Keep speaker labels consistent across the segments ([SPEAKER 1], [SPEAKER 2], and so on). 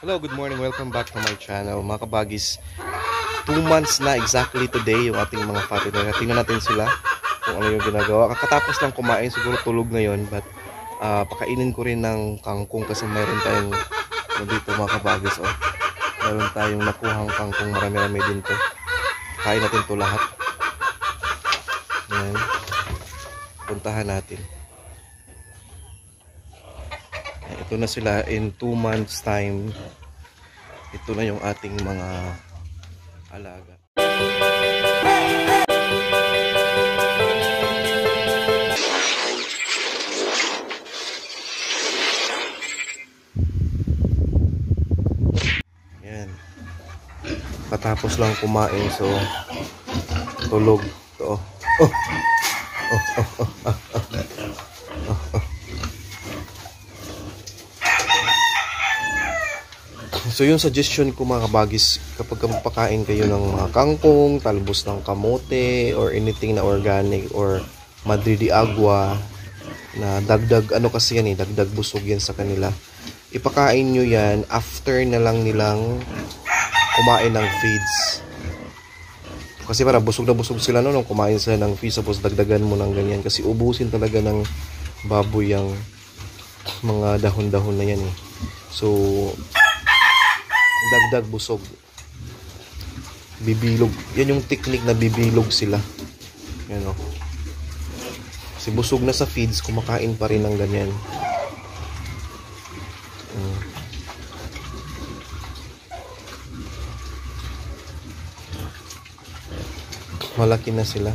[SPEAKER 1] Hello, good morning. Welcome back to my channel. Mga kabagis, 2 months na exactly today yung ating mga fatty. Tingnan natin sila kung ano yung ginagawa. Kakatapos lang kumain, siguro tulog ngayon. But pakainin ko rin ng kangkong kasi mayroon tayong dito mga kabagis. Oh. Mayroon tayong nakuhang kangkong, marami-rami din to. Kain natin to lahat. Ayan. Puntahan natin. Ito na sila in 2 months time. Ito na yung ating mga alaga. Yan. Katapos lang kumain, so tulog. Ito. So yung suggestion ko mga kabagis, kapag magpakain kayo ng mga kangkong, talbos ng kamote, or anything na organic, or madre de agua, na dagdag, ano kasi yan dagdag busog yan sa kanila. Ipakain nyo yan after na lang nilang kumain ng feeds. Kasi para busog na busog sila nung kumain sila ng feeds, tapos dagdagan mo ng ganyan. Kasi ubusin talaga ng baboy yung mga dahon-dahon na yan So, dagdag busog, bibilog, yan yung technique na bibilog sila. Yan o, kasi busog na sa feeds, kumakain pa rin ng ganyan. Malaki na sila.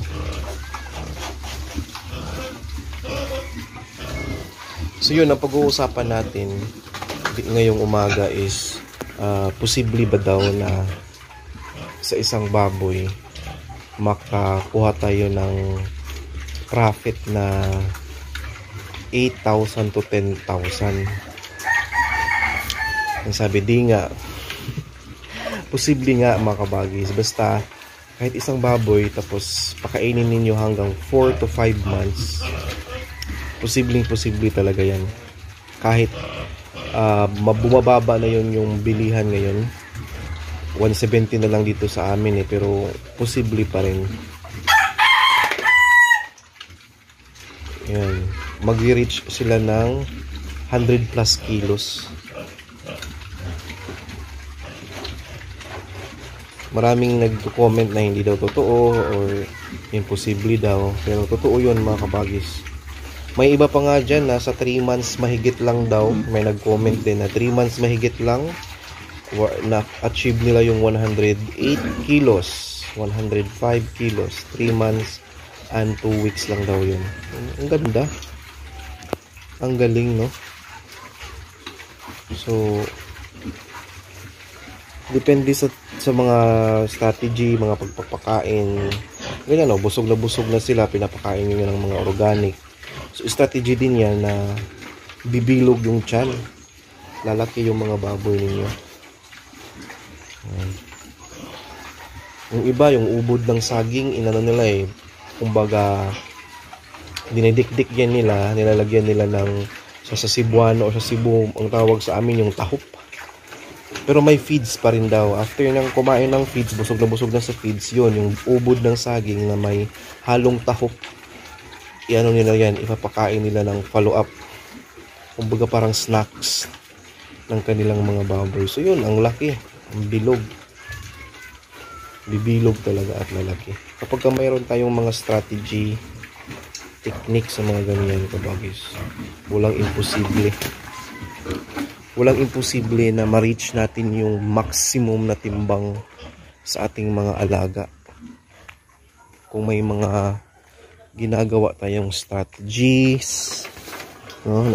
[SPEAKER 1] So yun, ang pag-uusapan natin ngayong umaga is posible ba daw na sa isang baboy makakuha tayo ng profit na 8,000 to 10,000. Ang sabi, di nga. Posible nga mga kabagis. Basta kahit isang baboy tapos pakainin ninyo hanggang 4 to 5 months, posible talaga yan. Kahit bumababa na yun yung bilihan ngayon, 170 na lang dito sa amin pero posible pa rin yan. Mag-reach sila ng 100 plus kilos. Maraming nagko-comment na hindi daw totoo or imposible daw, pero totoo yun mga kabagis. May iba pa nga dyan, nasa 3 months mahigit lang daw. May nag-comment din na 3 months mahigit lang na-achieve nila yung 108 kilos, 105 kilos. 3 months and 2 weeks lang daw yun. Ang ganda. Ang galing, no? So, depende sa mga strategy, mga pagpapakain. Ganyan, no? Busog na sila, pinapakain nyo ng mga organic. So, strategy din yan na bibilog yung tiyan. Lalaki yung mga baboy ninyo. Yung iba, yung ubod ng saging, inano nila kumbaga, dinidikdik yan nila, nilalagyan nila ng sa Cebuano o sa Cebu, ang tawag sa amin yung tahop. Pero may feeds pa rin daw. After nang kumain ng feeds, busog na sa feeds, yun, yung ubod ng saging na may halong tahop. Iano nila yan, ipapakain nila ng follow-up. Kumbaga parang snacks ng kanilang mga baboy. So yun, ang laki, ang bilog. Bibilog talaga at lalaki. Kapag mayroon tayong mga strategy, technique sa mga ganyan kabagis, walang imposible. Walang imposible na ma-reach natin yung maximum na timbang sa ating mga alaga. Kung may mga ginagawa tayong strategies, no,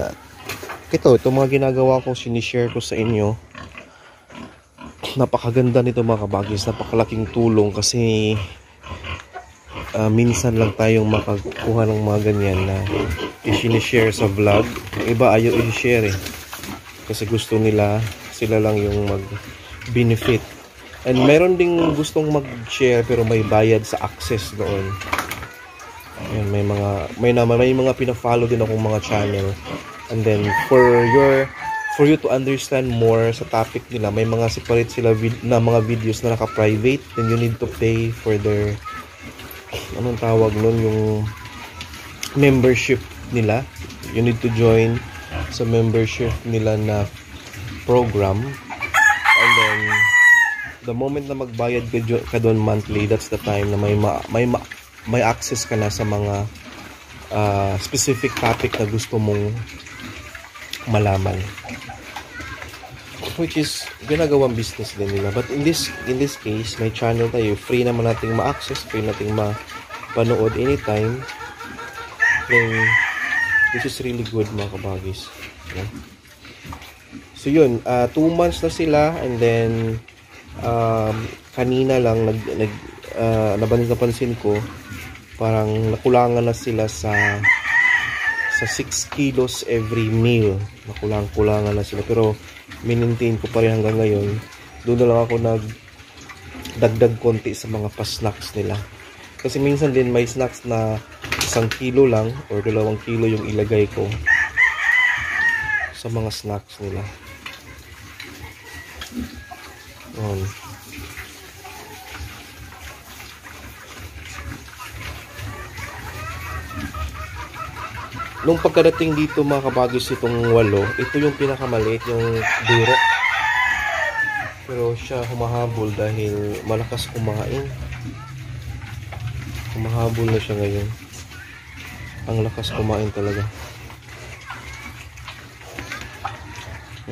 [SPEAKER 1] ito mga ginagawa ko, sinishare ko sa inyo. Napakaganda nito mga kabagis, napakalaking tulong kasi minsan lang tayong makakuha ng mga ganyan na i-share sa vlog. Yung iba ayaw i-share kasi gusto nila sila lang yung mag-benefit. And meron ding gustong mag-share pero may bayad sa access doon. Ayan, may mga pina-follow din akong mga channel. And then for your for you to understand more sa topic nila, may mga separate sila na mga videos na naka-private, then you need to pay for their, anong tawag nun, yung membership nila. You need to join sa membership nila na program, and then the moment na magbayad ka doon monthly, that's the time na may access ka na sa mga specific topic na gusto mong malaman, which is ginagawang business din nila. But in this case, may channel tayo, free naman nating ma-access, free nating mapanood anytime. Then this is really good, mga kabagis. Yeah. So yun, 2 months na sila, and then kanina lang napansin ko parang nakulangan na sila sa 6 kilos every meal. Nakulangan na sila, pero minintain ko pa rin hanggang ngayon. Doon na lang ako nagdagdag konti sa mga pa-snacks nila, kasi minsan din may snacks na 1 kilo lang or 2 kilo yung ilagay ko sa mga snacks nila. Nung pagkadating dito, mga kabagis, itong 8, ito yung pinakamaliit, yung durok. Pero siya humahabol dahil malakas kumain. Humahabol na siya ngayon. Ang lakas kumain talaga.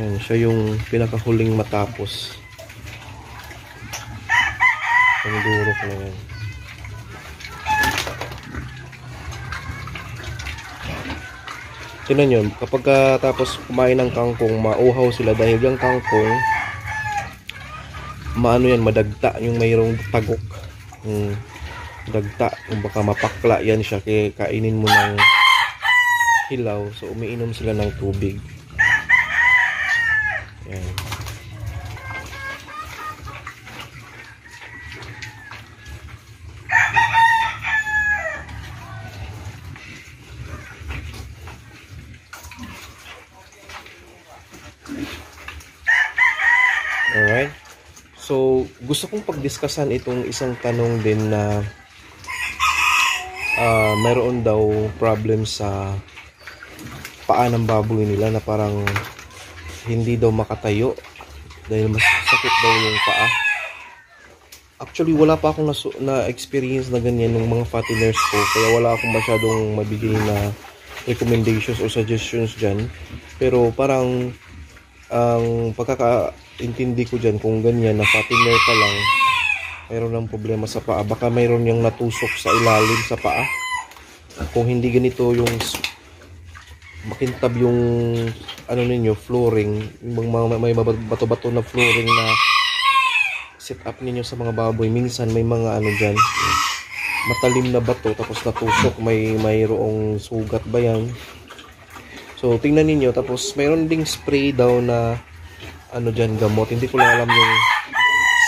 [SPEAKER 1] Ayan, siya yung pinakahuling matapos. Ang durok na yan. Tignan nyo, kapag tapos kumain ng kangkong, mauhaw sila dahil yung kangkong, madagta, yung mayroong tagok. Dagta, kung baka mapakla yan siya, kaya kainin mo ng hilaw. So umiinom sila ng tubig. Yan. Alright. So, gusto kong pagdiskusan itong isang tanong din na mayroon daw problem sa paa ng baboy nila, na parang hindi daw makatayo dahil mas sakit daw yung paa. Actually, wala pa akong na-experience na ganyan ng mga fatteners ko, kaya wala akong masyadong mabigay na recommendations or suggestions dyan. Pero parang ang pagkakaintindi ko dyan, kung ganyan na fattener pa lang, mayroon ng problema sa paa. Baka mayroon yung natusok sa ilalim sa paa. Kung hindi ganito yung makintab yung flooring, may bato-bato na flooring na set up ninyo sa mga baboy, minsan may mga dyan, matalim na bato tapos natusok, mayroong sugat ba yan. So tingnan niyo, tapos mayroon ding spray daw na dyan, gamot. Hindi ko lang alam yung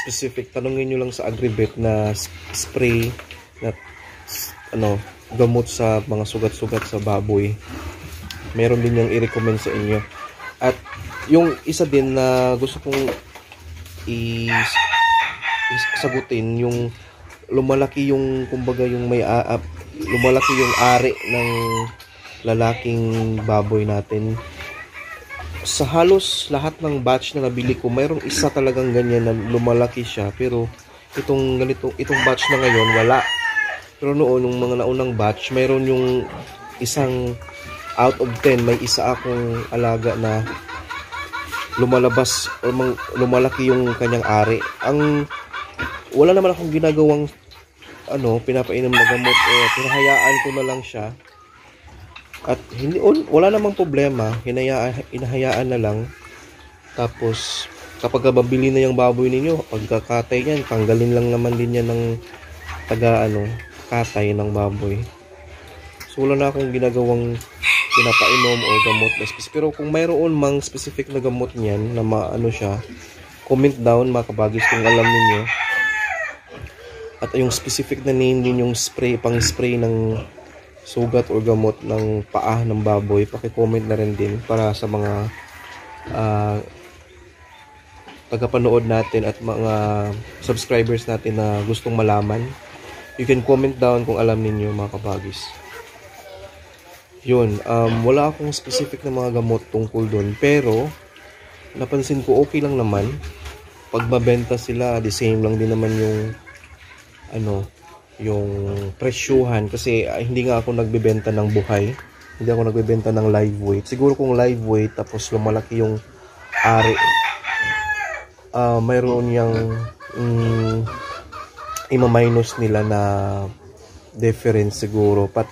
[SPEAKER 1] specific, tanungin nyo lang sa Agribet na spray na gamot sa mga sugat-sugat sa baboy. Meron din yung i-recommend sa inyo. At yung isa din na gusto kong sagutin, yung lumalaki yung, kumbaga, yung lumalaki yung ari ng lalaking baboy natin. Sa halos lahat ng batch na nabili ko, mayroong isa talagang ganyan na lumalaki siya. Pero itong batch na ngayon, wala. Pero noon, yung mga naunang batch, mayroon yung isang out of 10, may isa akong alaga na lumalabas o lumalaki yung kanyang ari. Wala naman akong ginagawang pinapainom na gamot, pinahayaan ko na lang siya. At wala namang problema, hinahayaan na lang. Tapos kapag babili na yung baboy ninyo, pagkakatay niyan, tanggalin lang naman din yan ng katay ng baboy. So wala na akong ginagawang pinapainom o gamot na specific. Pero kung mayroon mang specific na gamot niyan na siya, comment down, mga kabagis, kung alam niyo. At yung specific na name din, yung pang-spray ng sugat o gamot ng paa ng baboy, paki-comment na rin din para sa mga tagapanood natin at mga subscribers natin na gustong malaman. You can comment down kung alam ninyo mga kabagis. Yun, wala akong specific na mga gamot tungkol doon, pero napansin ko okay lang naman. Pag mabenta sila, the same lang din naman yung yung presyuhan, kasi hindi nga ako nagbebenta ng buhay. Hindi ako nagbebenta ng live weight. Siguro kung live weight tapos lumalaki yung ari, mayroon yung ima-minus nila na difference siguro. But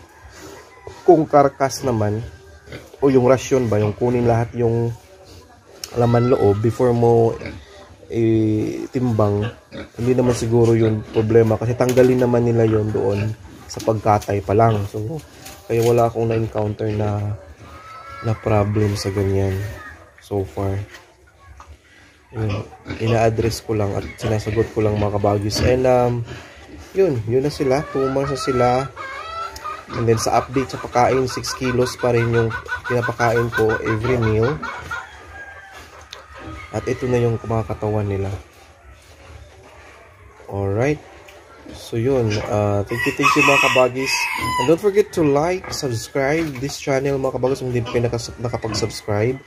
[SPEAKER 1] kung karkas naman o yung rasyon ba, yung kunin lahat yung laman loob before mo timbang, hindi naman siguro yun problema, kasi tanggalin naman nila yon doon sa pagkatay pa lang. So kaya wala akong na-encounter na problem sa ganyan so far. Yun, ina-address ko lang at sinasagot ko lang mga kabagis. And yun na sila, 2 months na sila. And then sa update sa pagkain, 6 kilos pa rin yung pinapakain ko every meal. At ito na yung kumakatawan nila. Alright. So yun, thank you mga kabagis. And don't forget to like, subscribe this channel mga kabagis kung hindi nakapag-subscribe.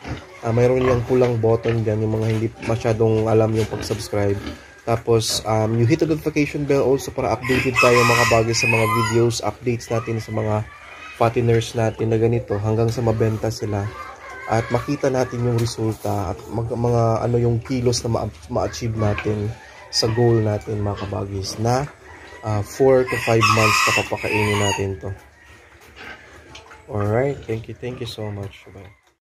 [SPEAKER 1] Mayroon yung pulang button dyan, yung mga hindi masyadong alam yung pag-subscribe. Tapos, you hit the notification bell also para updated tayo mga kabagis sa mga videos, updates natin sa mga fatteners natin na ganito hanggang sa mabenta sila. At makita natin yung resulta at mga yung kilos na ma-achieve natin sa goal natin mga kabagis na 4 to 5 months na papakainin natin to. Alright, thank you so much. Bye.